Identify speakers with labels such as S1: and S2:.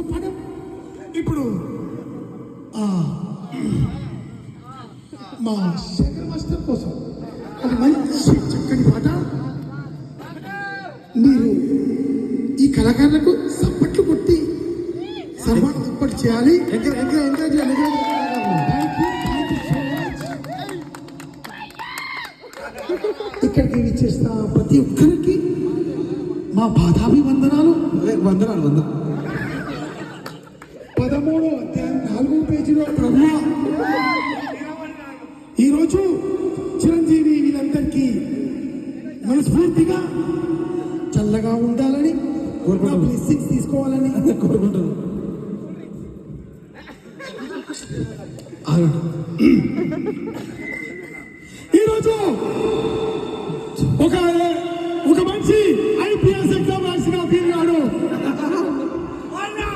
S1: పాఠం ఇప్పుడు మా శేఖర్ మాస్టర్ కోసం ఒక మంచి చక్కని పాట. మీరు ఈ కళాకారులకు సప్పట్లు కొట్టి సన్మానం సప్పట్లు చేయాలి. ఇక్కడికి విచ్చేస్తా ప్రతి ఒక్కరికి మా పాదాభివందనాలు. 13వ అధ్యాయం 4వ పేజీలో ప్రభువా, ఈరోజు చిరంజీవి వీళ్ళందరికీ మనస్ఫూర్తిగా చల్లగా ఉండాలని బ్లెస్సింగ్స్ తీసుకోవాలని కోరుకుంటాను.